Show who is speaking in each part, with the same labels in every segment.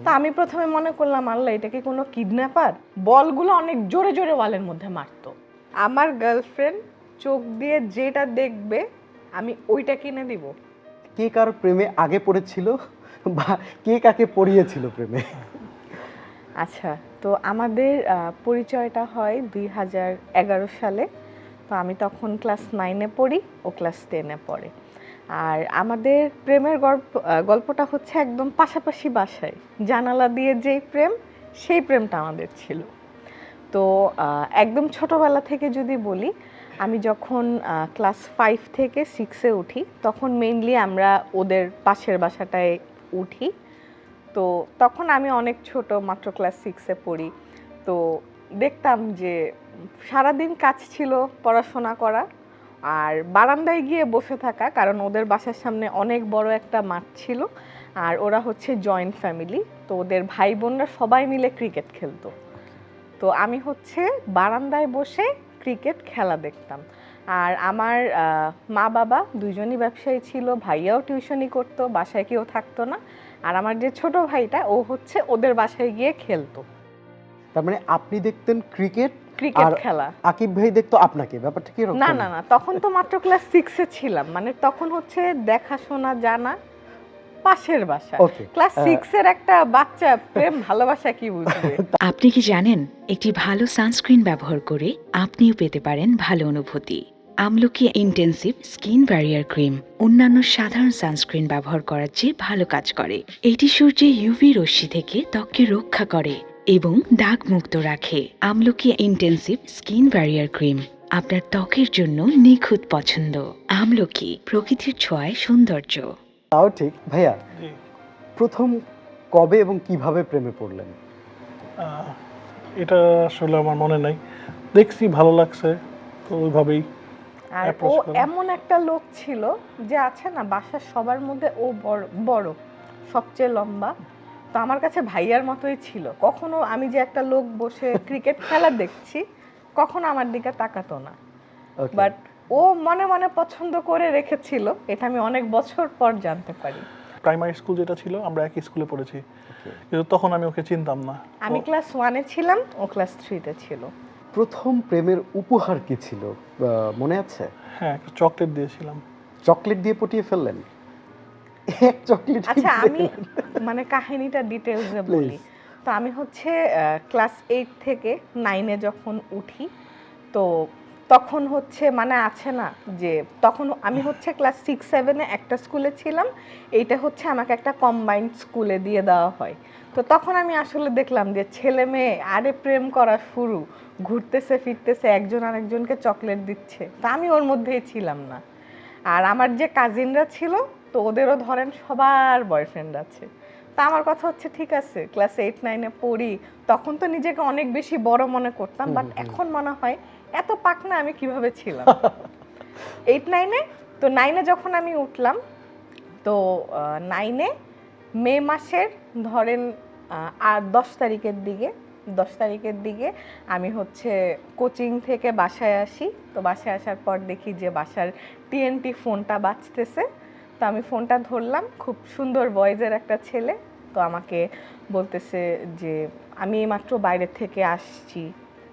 Speaker 1: তা আমি প্রথমে মনে করলাম আল্লাহ এটা কি কোনো কিডন্যাপার, বলগুলো অনেক জোরে জোরে ওয়ালের মধ্যে মারতো। আমার গার্লফ্রেন্ড চোখ দিয়ে যেটা দেখবে আমি ওইটা কিনে দিব।
Speaker 2: কে কার প্রেমে আগে পড়েছিল বা কে কাকে পড়িয়েছিল প্রেমে?
Speaker 1: আচ্ছা, তো আমাদের পরিচয়টা হয় 2011 সালে। তো আমি তখন ক্লাস 9-এ পড়ি, ও ক্লাস 10-এ পড়ে। আর আমাদের প্রেমের গল্পটা হচ্ছে একদম পাশাপাশি বাসায়, জানালা দিয়ে যেই প্রেম সেই প্রেমটা আমাদের ছিল। তো একদম ছোটবেলা থেকে যদি বলি, আমি যখন ক্লাস 5 থেকে 6-এ উঠি তখন মেইনলি আমরা ওদের পাশের বাসাটায় উঠি। তো তখন আমি অনেক ছোট, মাত্র ক্লাস 6-এ পড়ি। তো দেখতাম যে সারাদিন কাজ ছিল পড়াশোনা করা আর বারান্দায় গিয়ে বসে থাকা, কারণ ওদের বাসার সামনে অনেক বড় একটা মাঠ ছিল আর ওরা হচ্ছে জয়েন্ট ফ্যামিলি। তো ওদের ভাই বোনরা সবাই মিলে ক্রিকেট খেলতো। তো আমি হচ্ছে বারান্দায় বসে ক্রিকেট খেলা দেখতাম। আর আমার মা বাবা দুইজনই ব্যবসায়ী ছিল, ভাইয়াও টিউশনি করতো, বাসায় কেউ থাকতো না। আর আমার যে ছোট ভাইটা ও হচ্ছে ওদের বাসায় গিয়ে খেলতো।
Speaker 2: তার মানে আপনি দেখতেন ক্রিকেট
Speaker 1: ক্রিকেট
Speaker 2: আর
Speaker 1: খেলা।
Speaker 2: আকিব ভাই দেখতো আপনাকে, ব্যাপারটা কি এরকম?
Speaker 1: না না না, তখন তো মাত্র ক্লাস 6-এ ছিলাম, মানে তখন হচ্ছে দেখাশোনা জানা, পাশের বাসা।
Speaker 2: ওকে।
Speaker 1: ক্লাস 6-এর একটা বাচ্চা প্রেম ভালোবাসা কি বুঝবে?
Speaker 3: আপনি কি জানেন একটি ভালো সানস্ক্রিন ব্যবহার করে আপনিও পেতে পারেন ভালো অনুভূতি। আমলকি ইন্টেন্সিভ স্কিন ব্যারিয়ার ক্রিম অন্যান্য সাধারণ সানস্ক্রিন ব্যবহার করার চেয়ে ভালো কাজ করে। এটি সূর্যের ইউভি রশ্মি থেকে ত্বককে রক্ষা করে এবং দাগ মুক্ত রাখে। আমলকি ইন্টেন্সিভ স্কিন ব্যারিয়ার ক্রিম আপনার ত্বকের জন্য নিখুঁত পছন্দ। আমলকি, প্রকৃতির ছোঁয়ায় সৌন্দর্য।
Speaker 2: তাও ঠিক। ভাইয়া, প্রথম কবে এবং কিভাবে প্রেমে পড়লেন?
Speaker 4: এটা আসলে আমার মনে নাই, দেখছি ভালো লাগছে তো ওইভাবেই
Speaker 1: আর ও
Speaker 4: approach করা।
Speaker 1: এমন একটা লোক ছিল যে আছে না, বাসার সবার মধ্যে ও বড় বড়, সবচেয়ে লম্বা। তো আমার কাছে ভাইয়ার মতোই ছিল। কখনো আমি যে একটা লোক বসে ক্রিকেট খেলা দেখছি, কখনো আমার দিকে তাকাতো না।
Speaker 2: Okay.
Speaker 1: বাট ও মনে মনে পছন্দ করে রেখেছিল, এটা আমি অনেক বছর পর জানতে পারি।
Speaker 4: প্রাইমারি স্কুল যেটা ছিল আমরা একই স্কুলে পড়েছি, কিন্তু তখন আমি ওকে চিনতাম না।
Speaker 1: আমি ক্লাস 1-এ ছিলাম, ও ক্লাস 3-তে ছিল।
Speaker 2: প্রথম প্রেমের উপহার কি ছিল মনে আছে?
Speaker 4: হ্যাঁ, একটা চকলেট দিয়েছিলাম।
Speaker 2: চকলেট দিয়ে পটিয়ে ফেললেন? এক চকলেট?
Speaker 1: আচ্ছা, আমি মানে কাহিনীটা ডিটেইলসে বলি। তো আমি হচ্ছে ক্লাস 8 থেকে 9-এ যখন উঠি, তো তখন হচ্ছে মানে আছে না যে তখন আমি হচ্ছে ক্লাস 6-7-এ একটা স্কুলে ছিলাম, এইটা হচ্ছে আমাকে একটা কম্বাইন্ড স্কুলে দিয়ে দেওয়া হয়। তো তখন আমি আসলে দেখলাম যে ছেলে মেয়ে আরে প্রেম করা শুরু, ঘুরতেছে ফিরতেছে, একজন আরেকজনকে চকলেট দিচ্ছে। তা আমি ওর মধ্যেই ছিলাম না। আর আমার যে কাজিনরা ছিল, তো ওদেরও ধরেন সবার বয়ফ্রেন্ড আছে। তা আমার কথা হচ্ছে ঠিক আছে, ক্লাস 8-9-এ পড়ি, তখন তো নিজেকে অনেক বেশি বড় মনে করতাম, বাট এখন মনে হয় এত পাকনা আমি কিভাবে ছিলাম। 8-9-এ, তো 9-এ যখন আমি উঠলাম, তো 9-এ মে মাসের ধরেন আর 10 তারিখের দিকে আমি হচ্ছে কোচিং থেকে বাসায় আসি। তো বাসায় আসার পর দেখি যে বাসার টিএনটি ফোনটা বাজতেছে। তো আমি ফোনটা ধরলাম, খুব সুন্দর ভয়েসের একটা ছেলে। তো আমাকে বলতেছে যে আমি মাত্র বাইরে থেকে আসছি,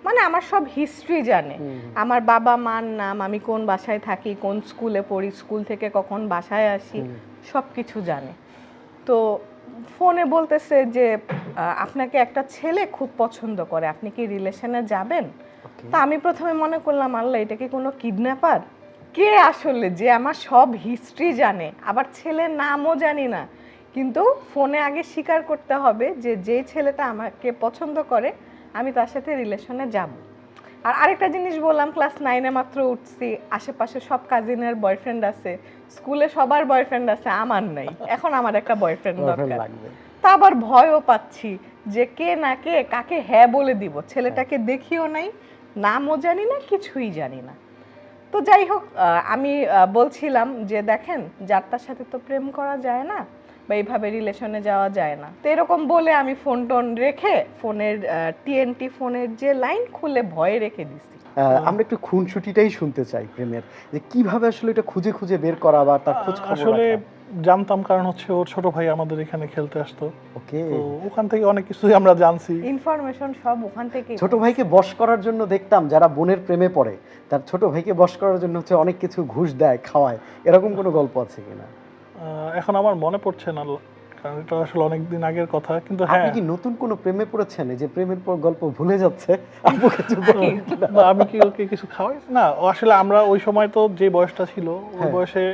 Speaker 1: মানে আমার সব হিস্ট্রি জানে, আমার বাবা মার নাম, আমি কোন বাসায় থাকি, কোন স্কুলে পড়ি, স্কুল থেকে কখন বাসায় আসি, সব কিছু জানে। তো ফোনে বলতেছে যে আপনাকে একটা ছেলে খুব পছন্দ করে, আপনি কি রিলেশনে যাবেন? তা আমি প্রথমে মনে করলাম আল্লাহ এটা কি কোনো কিডন্যাপার, কে আসলে যে আমার সব হিস্ট্রি জানে, আবার ছেলের নামও জানি না, কিন্তু ফোনে আগে স্বীকার করতে হবে যে যেই ছেলেটা আমাকে পছন্দ করে আমি তার সাথে রিলেশনে যাব। আর আরেকটা জিনিস বললাম, ক্লাস 9-এ মাত্র উঠছি, আশেপাশে সব কাজিনের বয়ফ্রেন্ড আছে, স্কুলে সবার বয়ফ্রেন্ড আছে, আমার নাই, এখন আমার একটা বয়ফ্রেন্ড দরকার। তা আবার ভয়ও পাচ্ছি যে কে না কে কাকে হ্যাঁ বলে দিব, ছেলেটাকে দেখিও নাই, নামও জানি না, কিছুই জানি না। তো যাই হোক, আমি বলছিলাম যে দেখেন, যার তার সাথে তো প্রেম করা যায় না বা এইভাবে রিলেশনে যাওয়া যায় না। তো এরকম বলে আমি ফোন টোন রেখে ফোনের টিএনটি ফোনের যে লাইন খুলে ভয়ে রেখে দিছি।
Speaker 2: আমরা একটু খুনসুটিটাই শুনতে চাই প্রেমের, যে কিভাবে আসলে এটা খুঁজে খুঁজে বের করা বা তার খোঁজ খবর
Speaker 4: আসলে
Speaker 2: রাখা।
Speaker 4: জানতাম, কারণ হচ্ছে ওর ছোট ভাই আমাদের এখানে খেলতে আসতো,
Speaker 2: ওকে,
Speaker 4: তো ওখান থেকে অনেক কিছুই আমরা জানছি।
Speaker 1: ইনফরমেশন সব ওখান থেকে।
Speaker 2: ছোট ভাইকে বশ করার জন্য দেখতাম যারা বোনের প্রেমে পড়ে তার ছোট ভাইকে বশ করার জন্য হচ্ছে অনেক কিছু ঘুষ দেয়, খাওয়ায়, এরকম কোনো গল্প আছে কিনা?
Speaker 4: এখন আমার মনে পড়ছে না, কারণ এটা আসলে অনেক দিন আগের কথা, কিন্তু
Speaker 2: আপনি
Speaker 4: হ্যাঁ।
Speaker 2: কি নতুন কোনো প্রেমে পড়েছেন এই যে প্রেমের পর গল্প ভুলে যাচ্ছে? আপু কিছু বলেন কিনা?
Speaker 4: না, আমি কি ওকে কিছু খাওয়াই না, ও আসলে আমরা ওই সময় তো যে বয়সটা ছিল ওই
Speaker 2: হ্যাঁ।
Speaker 4: বয়সে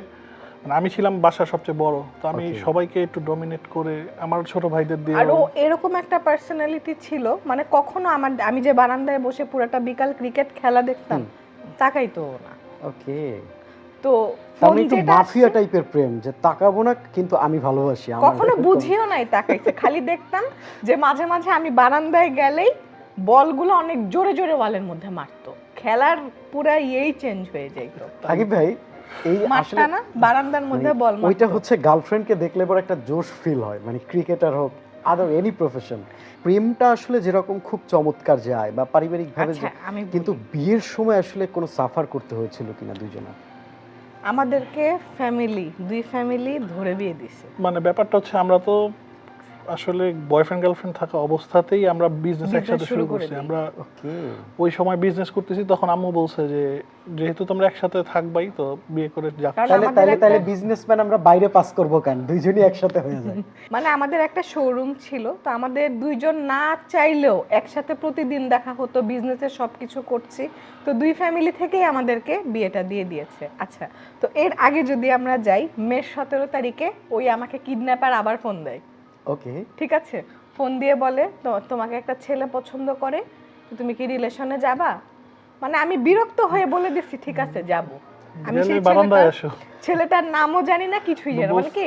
Speaker 4: মানে আমি ছিলাম বাসার সবচেয়ে বড়, তো আমি
Speaker 2: Okay.
Speaker 4: সবাইকে একটু ডমিনেট করে আমার ছোট ভাইদের দিয়ে
Speaker 1: আর ও এরকম একটা পার্সোনালিটি ছিল, মানে কখনো আমি যে বারান্দায় বসে পুরোটা বিকাল ক্রিকেট খেলা দেখতাম, তাকাইতো না।
Speaker 2: ওকে,
Speaker 1: তো
Speaker 2: তার
Speaker 1: ফোন
Speaker 2: মানে একটু
Speaker 1: যেটা
Speaker 2: মাফিয়া
Speaker 1: আসছে,
Speaker 2: টাইপের প্রেম, যে তাকাবো না কিন্তু আমি ভালোবাসি, আমার
Speaker 1: কখনো
Speaker 2: এরকম-
Speaker 1: বুঝিও নাই তাকাইছে, খালি দেখতাম যে মাঝে মাঝে আমি বারান্দায় গেলেই বলগুলো অনেক জোরে জোরে ওয়ালের মধ্যে মারতো, খেলার পুরা ইয়েই চেঞ্জ হয়ে যাইতো।
Speaker 2: আকিব ভাই, এই আসলে
Speaker 1: মারটা না বারান্দার মধ্যে
Speaker 2: মানে
Speaker 1: বল
Speaker 2: ওইটা
Speaker 1: মারতো।
Speaker 2: হচ্ছে গার্লফ্রেন্ডকে দেখলে পরে একটা জোশ ফিল হয়, মানে ক্রিকেটার হোক আদার এনি প্রফেশন, প্রেমটা আসলে যেরকম খুব চমৎকার যায় বা পারিবারিক ভাবে,
Speaker 1: আচ্ছা আমি
Speaker 2: কিন্তু
Speaker 1: বলি,
Speaker 2: বিয়ের সময় আসলে কোনো সাফার করতে হয়েছিল কিনা দুইজনা?
Speaker 1: আমাদেরকে দুই ফ্যামিলি ধরে বিয়ে দিছে।
Speaker 4: মানে ব্যাপারটা হচ্ছে আমরা তো আসলে বয়ফ্রেন্ড গার্লফ্রেন্ড থাকা অবস্থাতেই আমরা বিজনেস
Speaker 1: Business
Speaker 4: একসাথে
Speaker 1: শুরু
Speaker 4: শুরু
Speaker 1: করে
Speaker 4: করছি।
Speaker 1: দিই।
Speaker 4: আমরা
Speaker 2: ওকে,
Speaker 4: ওই সময় বিজনেস করতেছি, তখন আম্মু বলছে যে যেহেতু তোমরা একসাথে থাকবাই তো বিয়ে করে যা।
Speaker 1: কারণ
Speaker 2: তাহলে
Speaker 1: আমাদের
Speaker 2: তাহলে
Speaker 1: একটা-
Speaker 2: তাহলে বিজনেসম্যান আমরা বাইরে পাস করবো কেন, দুইজনই একসাথে হয়ে যায়।
Speaker 1: মানে আমাদের একটা শোরুম ছিল, তো আমাদের দুইজন না চাইলেও একসাথে প্রতিদিন দেখা হতো, বিজনেসের সবকিছু করছি, তো দুই ফ্যামিলি থেকেই আমাদেরকে বিয়েটা দিয়ে দিয়েছে। আচ্ছা, তো এর আগে যদি আমরা যাই, মে 17 তারিখে ওই আমাকে কিডন্যাপার আবার ফোন দেয়।
Speaker 2: ওকে,
Speaker 1: ঠিক আছে, ফোন দিয়ে বলে তোমাকে একটা ছেলে পছন্দ করে, তো তুমি কি রিলেশনে যাবা? মানে আমি বিরক্ত হয়ে বলে দিচ্ছি ঠিক আছে যাব। আমি
Speaker 4: গেলে
Speaker 1: সেই
Speaker 4: বারান্দায় আসো।
Speaker 1: ছেলেটার নামও জানি না, কিছুই জানি না, মানে কি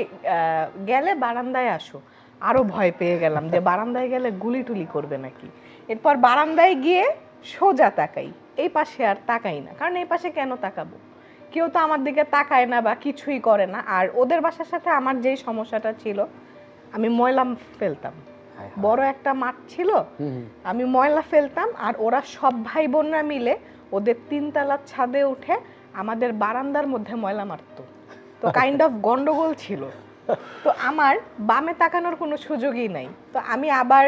Speaker 1: গেলে বারান্দায় আসো। আরো ভয় পেয়ে গেলাম যে বারান্দায় গেলে গুলি টুলি করবে নাকি। এরপর বারান্দায় গিয়ে সোজা তাকাই, এই পাশে আর তাকাই না, কারণ এই পাশে কেন তাকাবো, কেউ তো আমার দিকে তাকায় না বা কিছুই করে না। আর ওদের বাসার সাথে আমার যেই সমস্যাটা ছিল, আমি ময়লা ফেলতাম, বড় একটা মাঠ ছিল, আমি ময়লা ফেলতাম, আর ওরা সব ভাই বোনরা মিলে ওদের 3 তলার ছাদে উঠে আমাদের বারান্দার মধ্যে ময়লা মারতো। তো কাইন্ড অফ গন্ডগোল ছিল। তো আমার বামে তাকানোর কোনো সুযোগই নাই, তো আমি আবার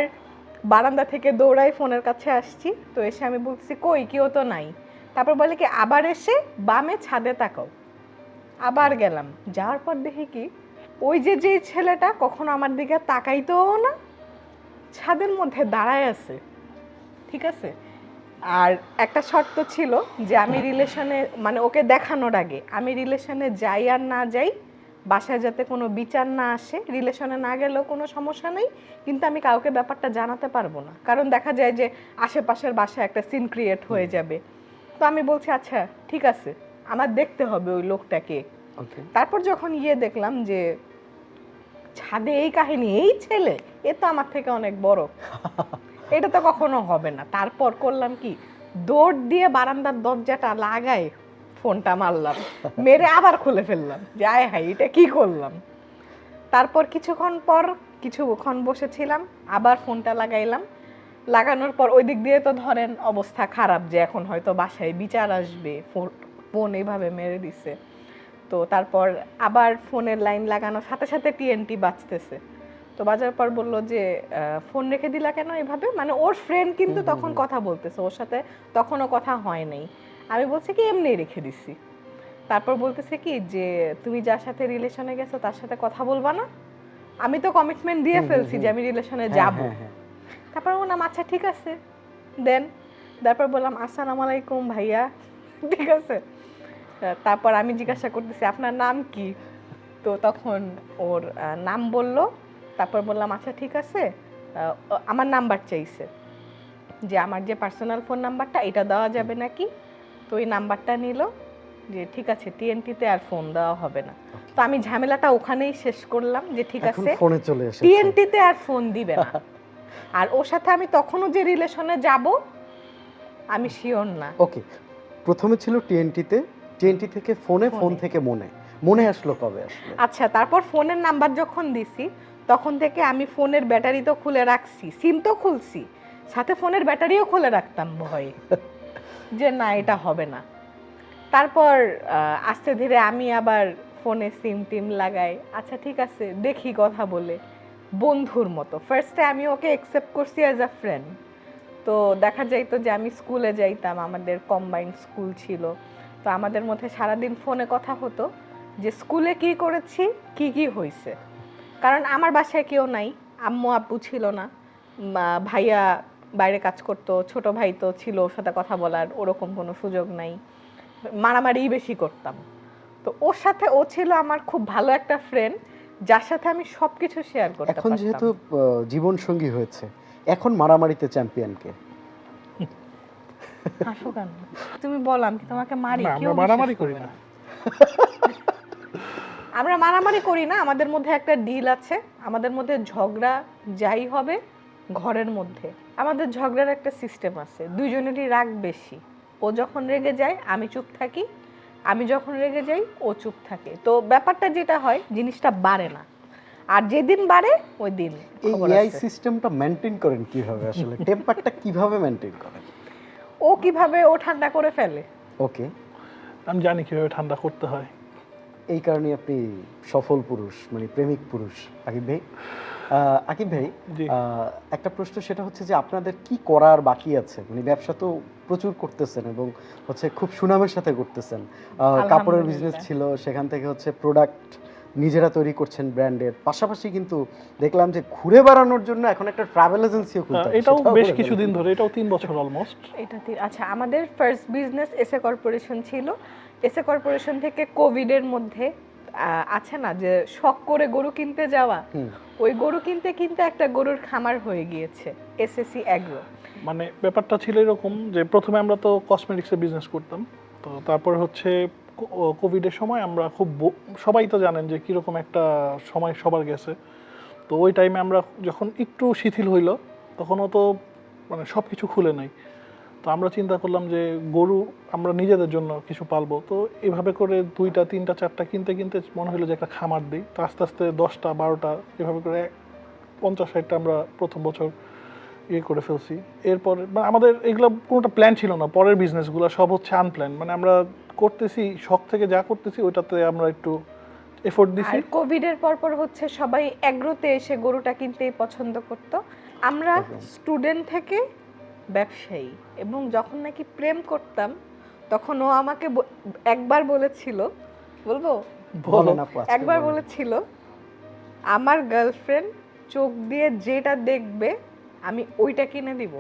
Speaker 1: বারান্দা থেকে দৌড়াই ফোনের কাছে আসছি, তো এসে আমি বলছি কই কেউ তো নাই। তারপর বলে কি আবার এসে বামে ছাদে তাকাও, আবার গেলাম, যাওয়ার পর দেখি কি ওই যে ছেলেটা কখনো আমার দিকে তাকাইতোও না, ছাদের মধ্যে দাঁড়ায় আছে। ঠিক আছে, আর একটা শর্ত ছিল যে আমি রিলেশনে, মানে ওকে দেখানোর আগে আমি রিলেশনে যাই আর না যাই, বাসায় যাতে কোনো বিচার না আসে, রিলেশনে না গেলেও কোনো সমস্যা নেই, কিন্তু আমি কাউকে ব্যাপারটা জানাতে পারবো না, কারণ দেখা যায় যে আশেপাশের বাসায় একটা সিন ক্রিয়েট হয়ে যাবে। তো আমি বলছি আচ্ছা ঠিক আছে, আমার দেখতে হবে ওই লোকটাকে। তারপর যখন গিয়ে দেখলাম যে ছাদে এই কাহিনী, এই ছেলে, এ তো আমার থেকে অনেক বড়, এটা তো কখনো হবে না। তারপর করলাম কি, দৌড় দিয়ে বারান্দার দরজাটা লাগাই ফোনটা মারলাম, মেরে আবার খুলে ফেললাম যে আয় হাই এটা কি করলাম। তারপর কিছুক্ষণ বসেছিলাম, আবার ফোনটা লাগাইলাম, লাগানোর পর ওই দিক দিয়ে তো ধরেন অবস্থা খারাপ, যে এখন হয়তো বাসায় বিচার আসবে, ফোন এইভাবে মেরে দিছে। তো তারপর আবার ফোনের লাইন লাগানোর সাথে সাথে টিএনটি বাজতেছে, তো বাজার পর বললো যে ফোন রেখে দিলা কেন এভাবে, মানে ওর ফ্রেন্ড কিন্তু তখন কথা বলতেছে, ওর সাথে তখনও কথা হয় নাই। আমি বলছি কি এমনি রেখে দিছি। তারপর বলতেছে কি যে তুমি যার সাথে রিলেশনে গেছো তার সাথে কথা বলবা না, আমি তো কমিটমেন্ট দিয়ে ফেলছি যে আমি রিলেশনে যাব। তারপর বললাম আচ্ছা ঠিক আছে দেন। তারপর বললাম আসসালামু আলাইকুম ভাইয়া, ঠিক আছে। তারপর আমি জিজ্ঞাসা করতেছি আপনার নাম কি, তো তখন ওর নাম বললো। তারপর বললাম আচ্ছা ঠিক আছে, আমার নাম্বার চাইছে, যে আমার যে পার্সোনাল ফোন নাম্বারটা এটা দেওয়া যাবে নাকি, তো এই নাম্বারটা নিল, যে ঠিক আছে টিএনটিতে আর ফোন দেওয়া হবে না। তো আমি ঝামেলাটা ওখানেই শেষ করলাম যে ঠিক আছে
Speaker 2: ফোনে চলে এসেছে,
Speaker 1: টিএনটিতে আর ফোন দিবে না। আর ওর সাথে আমি তখনও যে রিলেশনে যাব আমি শিওর না।
Speaker 2: ওকে, প্রথমে ছিল টিএনটিতে, টিএনটি থেকে ফোনে, ফোন থেকে মনে আসলো কবে আসলে?
Speaker 1: আচ্ছা, তারপর ফোনের নাম্বার যখন দিছি তখন থেকে আমি ফোনের ব্যাটারি তো খুলে রাখছি, সিম তো খুলছি, সাথে ফোনের ব্যাটারিও খুলে রাখতাম ভয়ে। যে না এটা হবে না। তারপর আস্তে ধীরে আমি আবার ফোনে সিম টিম লাগাই, আচ্ছা ঠিক আছে দেখি কথা বলে, বন্ধুর মতো। ফার্স্টে আমি ওকে অ্যাকসেপ্ট করছি অ্যাজ আ ফ্রেন্ড। তো দেখা যাইতো যে আমি স্কুলে যাইতাম, আমাদের কম্বাইন্ড স্কুল ছিল, তো আমাদের মধ্যে সারাদিন ফোনে কথা হতো যে স্কুলে কি করেছি, কি কি হয়েছে। কারণ আমার বাসায় কেউ নাই, আম্মু আব্বু ছিল না, ভাইয়া বাইরে কাজ করতো, ছোট ভাই তো ছিল, ওর সাথে কথা বলার ওরকম কোনো সুযোগ নাই, মারামারি বেশি করতাম। তো ওর সাথে ও ছিল আমার খুব ভালো একটা ফ্রেন্ড, যার সাথে আমি সবকিছু শেয়ার করতে
Speaker 2: এখন
Speaker 1: পারতাম।
Speaker 2: যেহেতু জীবন সঙ্গী হয়েছে, এখন মারামারিতে চ্যাম্পিয়নকে?
Speaker 1: হাসো কেন? তুমি বলো, আমি কি তোমাকে মারি?
Speaker 4: না,
Speaker 1: কেউ
Speaker 4: আমরা মারামারি
Speaker 1: বিশ্বাস
Speaker 4: করি
Speaker 1: করবে
Speaker 4: না।
Speaker 1: আমরা মারামারি করি না, আমাদের মধ্যে একটা ডিল আছে, আমাদের মধ্যে ঝগড়া যাই হবে ঘরের মধ্যে আমাদের ঝগড়ার একটা সিস্টেম আছে, দুইজনেরই রাগ বেশি। ও যখন রেগে যায় আমি চুপ থাকি, আমি যখন রেগে যাই ও চুপ থাকে। তো ব্যাপারটা যেটা হয়, জিনিসটা বাড়ে না, আর যেদিন বাড়ে ওই দিন
Speaker 2: এই
Speaker 1: খবর
Speaker 2: এআই
Speaker 1: আছে।
Speaker 2: সিস্টেমটা মেনটেন করেন কিভাবে আসলে? টেম্পারটা কিভাবে মেনটেন করেন?
Speaker 1: ও কিভাবে ও ঠান্ডা করে ফেলে।
Speaker 2: ওকে,
Speaker 4: আমি জানি কিভাবে ঠান্ডা করতে হয়।
Speaker 2: এই কারণে আপনি সফল পুরুষ, মানে প্রেমিক পুরুষ। আকিব ভাই, আকিব ভাই,
Speaker 4: জি।
Speaker 2: একটা প্রশ্ন, সেটা হচ্ছে যে আপনাদের কি করার বাকি আছে? মানে ব্যবসা তো প্রচুর করতেছেন এবং হচ্ছে খুব সুনামের সাথে করতেছেন। কাপড়ের বিজনেস
Speaker 1: আলহামদুলিল্লাহ।
Speaker 2: ছিল, সেখান থেকে হচ্ছে প্রোডাক্ট নিজেরা তৈরি করছেন ব্র্যান্ডের পাশাপাশি, কিন্তু দেখলাম যে ঘুরে বেড়ানোর জন্য এখন একটা ট্রাভেল এজেন্সিও খুলতে হবে,
Speaker 4: এটাও
Speaker 2: সেটাও
Speaker 4: বেশ
Speaker 2: বলে
Speaker 4: কিছুদিন
Speaker 2: ফেলেন।
Speaker 4: ধরে, এটাও 3 বছর অলমোস্ট।
Speaker 1: আচ্ছা, আমাদের ফার্স্ট বিজনেস এসএ কর্পোরেশন ছিল। এসএ কর্পোরেশন থেকে কোভিডের মধ্যে আছে না যে শখ করে গরু কিনতে যাওয়া,
Speaker 2: হুম।
Speaker 1: ওই গরু কিনতে কিনতে একটা গরুর খামার হয়ে গিয়েছে, এসএসসি অ্যাগ্রো।
Speaker 4: মানে ব্যাপারটা ছিল এরকম যে প্রথমে আমরা তো কসমেটিক্সের বিজনেস করতাম, তো তারপর হচ্ছে কোভিডের সময় আমরা খুব সবাই তো জানেন যে কীরকম একটা সময় সবার গেছে। তো ওই টাইমে আমরা যখন একটু শিথিল হইলো, তখনও তো মানে সব কিছু খুলে নাই। তো আমরা চিন্তা করলাম যে গরু আমরা নিজেদের জন্য কিছু পালবো। তো এভাবে করে 2টা 3টা 4টা কিনতে কিনতে মনে হলো যে একটা খামার দিই। তো আস্তে আস্তে 10টা 12টা এভাবে করে 50-60টা আমরা প্রথম বছর ইয়ে করে ফেলছি। এরপর মানে আমাদের এগুলো কোনোটা প্ল্যান ছিল না, পরের বিজনেসগুলো সব হচ্ছে আনপ্ল্যান। মানে আমরা করতেছি, শখ থেকে যা করতেছি ওইটাতে আমরা একটু এফোর্ট দিছি।
Speaker 1: আর কোভিডের পর হচ্ছে সবাই অ্যাগ্রোতে এসে গরুটা কিনতেই পছন্দ করত। আমরা স্টুডেন্ট থেকে ব্যবসায়ী, এবং যখন নাকি প্রেম করতাম তখন ও আমাকে একবার বলেছিল, বলবো,
Speaker 2: বলেন আপু, আজকে
Speaker 1: একবার
Speaker 2: বলেন।
Speaker 1: বলেছিল আমার গার্লফ্রেন্ড চোখ দিয়ে যেটা দেখবে আমি ওইটা কিনে দিব।